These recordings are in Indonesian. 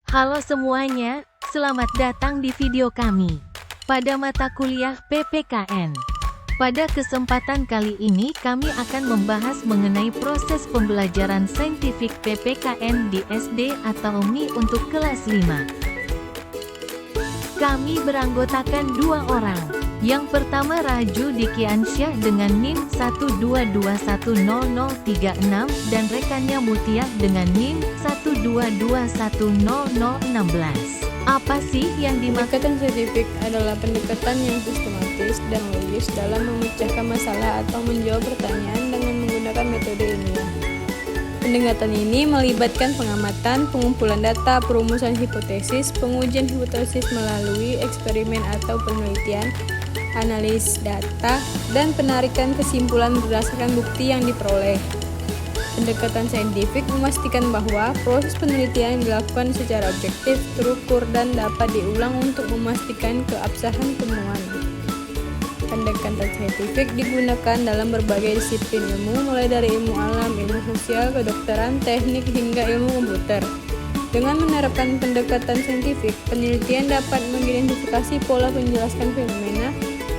Halo semuanya, selamat datang di video kami pada mata kuliah PPKN. Pada kesempatan kali ini kami akan membahas mengenai proses pembelajaran saintifik PPKN di SD atau MI untuk kelas 5. Kami beranggotakan 2 orang. Yang pertama Raju Dikiansyah dengan NIM 122100036 dan rekannya Mutia dengan NIM 122100016. Apa sih yang dimaksud? Pendekatan saintifik adalah pendekatan yang sistematis dan logis dalam memecahkan masalah atau menjawab pertanyaan dengan menggunakan metode ilmiah. Pendekatan ini melibatkan pengamatan, pengumpulan data, perumusan hipotesis, pengujian hipotesis melalui eksperimen atau penelitian, analisis data, dan penarikan kesimpulan berdasarkan bukti yang diperoleh. Pendekatan saintifik memastikan bahwa proses penelitian dilakukan secara objektif, terukur, dan dapat diulang untuk memastikan keabsahan temuan. Pendekatan saintifik digunakan dalam berbagai disiplin ilmu, mulai dari ilmu alam, ilmu sosial, kedokteran, teknik, hingga ilmu komputer. Dengan menerapkan pendekatan saintifik, penelitian dapat mengidentifikasi pola penjelasan fenomena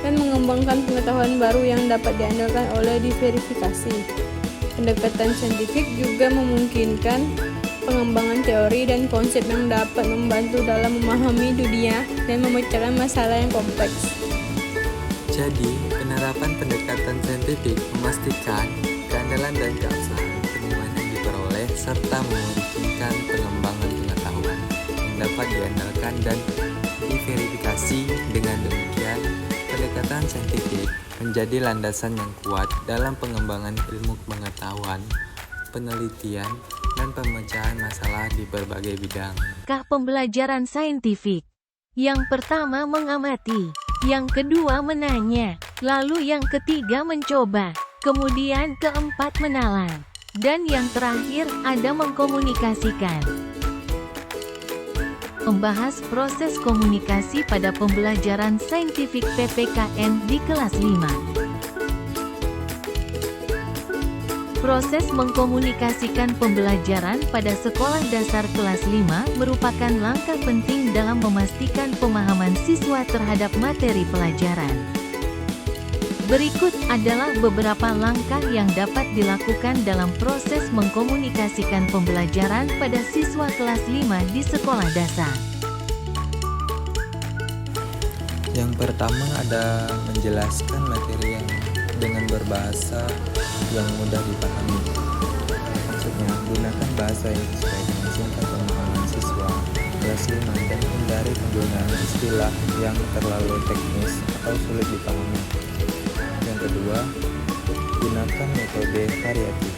dan mengembangkan pengetahuan baru yang dapat diandalkan oleh diverifikasi. Pendekatan saintifik juga memungkinkan pengembangan teori dan konsep yang dapat membantu dalam memahami dunia dan memecahkan masalah yang kompleks. Jadi, penerapan pendekatan saintifik memastikan keandalan dan keabsahan temuan yang diperoleh serta memungkinkan pengembangan pengetahuan yang dapat diandalkan dan diverifikasi. Dengan demikian, pendekatan saintifik menjadi landasan yang kuat dalam pengembangan ilmu pengetahuan, penelitian, dan pemecahan masalah di berbagai bidang. Pembelajaran saintifik. Yang pertama mengamati, yang kedua menanya, lalu yang ketiga mencoba, kemudian keempat menalar, dan yang terakhir ada mengkomunikasikan. Membahas proses komunikasi pada pembelajaran saintifik PPKN di kelas 5. Proses mengkomunikasikan pembelajaran pada sekolah dasar kelas 5 merupakan langkah penting dalam memastikan pemahaman siswa terhadap materi pelajaran. Berikut adalah beberapa langkah yang dapat dilakukan dalam proses mengkomunikasikan pembelajaran pada siswa kelas 5 di sekolah dasar. Yang pertama ada menjelaskan materi yang dengan berbahasa yang mudah dipahami. Maksudnya, gunakan bahasa yang sesuai dengan tingkat pemahaman siswa kelas 5 dan hindari penggunaan istilah yang terlalu teknis atau sulit dipahami. Yang kedua, gunakan metode variatif.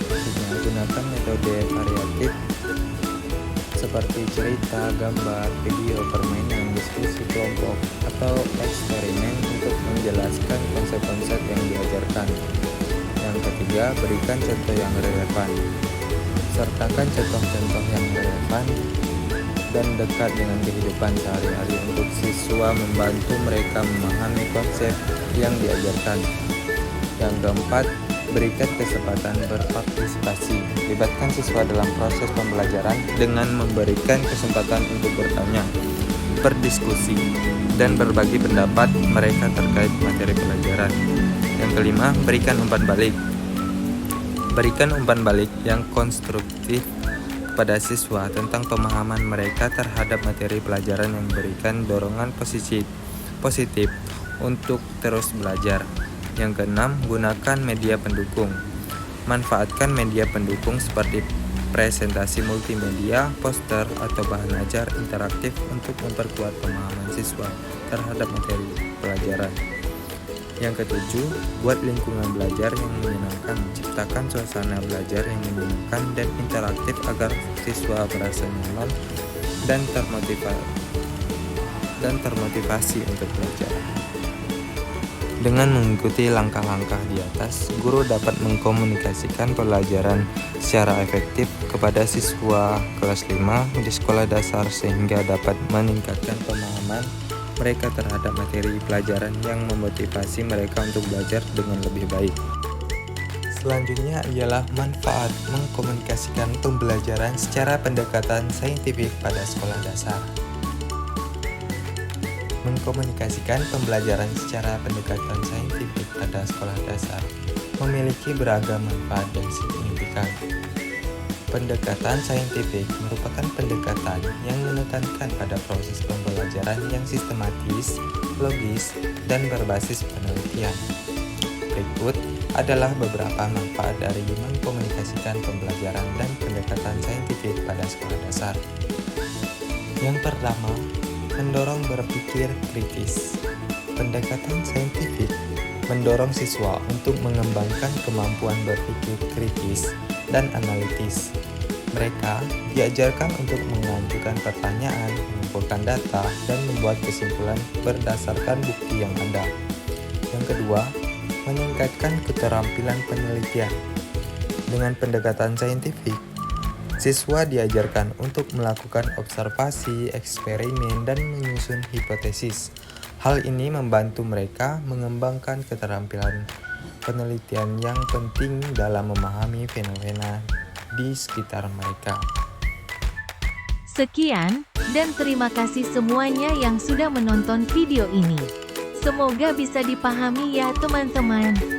Maksudnya, gunakan metode variatif seperti cerita, gambar, video, permainan, diskusi kelompok, atau eksperimen untuk menjelaskan konsep-konsep yang diajarkan. Yang ketiga, berikan contoh yang relevan. Sertakan contoh-contoh yang relevan dan dekat dengan kehidupan sehari-hari untuk siswa membantu mereka memahami konsep yang diajarkan. Yang keempat, berikan kesempatan berpartisipasi. Libatkan siswa dalam proses pembelajaran dengan memberikan kesempatan untuk bertanya, berdiskusi, dan berbagi pendapat mereka terkait materi pelajaran. Yang kelima, berikan umpan balik. Berikan umpan balik yang konstruktif kepada siswa tentang pemahaman mereka terhadap materi pelajaran yang memberikan dorongan positif untuk terus belajar. Yang keenam, gunakan media pendukung. Manfaatkan media pendukung seperti presentasi multimedia, poster, atau bahan ajar interaktif untuk memperkuat pemahaman siswa terhadap materi pelajaran. Yang ketujuh, buat lingkungan belajar yang menyenangkan. Ciptakan suasana belajar yang menyenangkan dan interaktif agar siswa merasa nyaman dan termotivasi untuk belajar. Dengan mengikuti langkah-langkah di atas, guru dapat mengkomunikasikan pelajaran secara efektif kepada siswa kelas 5 di sekolah dasar sehingga dapat meningkatkan pemahaman mereka terhadap materi pelajaran yang memotivasi mereka untuk belajar dengan lebih baik. Selanjutnya ialah manfaat mengkomunikasikan pembelajaran secara pendekatan saintifik pada sekolah dasar. Mengkomunikasikan pembelajaran secara pendekatan saintifik pada sekolah dasar memiliki beragam manfaat dan signifikan. Pendekatan saintifik merupakan pendekatan yang menekankan pada proses pembelajaran yang sistematis, logis, dan berbasis penelitian. Berikut adalah beberapa manfaat dari mengkomunikasikan pembelajaran dan pendekatan saintifik pada sekolah dasar. Yang pertama, mendorong berpikir kritis. Pendekatan saintifik mendorong siswa untuk mengembangkan kemampuan berpikir kritis dan analitis. Mereka diajarkan untuk mengajukan pertanyaan, mengumpulkan data, dan membuat kesimpulan berdasarkan bukti yang ada. Yang kedua, meningkatkan keterampilan penelitian. Dengan pendekatan saintifik, siswa diajarkan untuk melakukan observasi, eksperimen, dan menyusun hipotesis. Hal ini membantu mereka mengembangkan keterampilan penelitian yang penting dalam memahami fenomena di sekitar mereka. Sekian, dan terima kasih semuanya yang sudah menonton video ini. Semoga bisa dipahami ya teman-teman.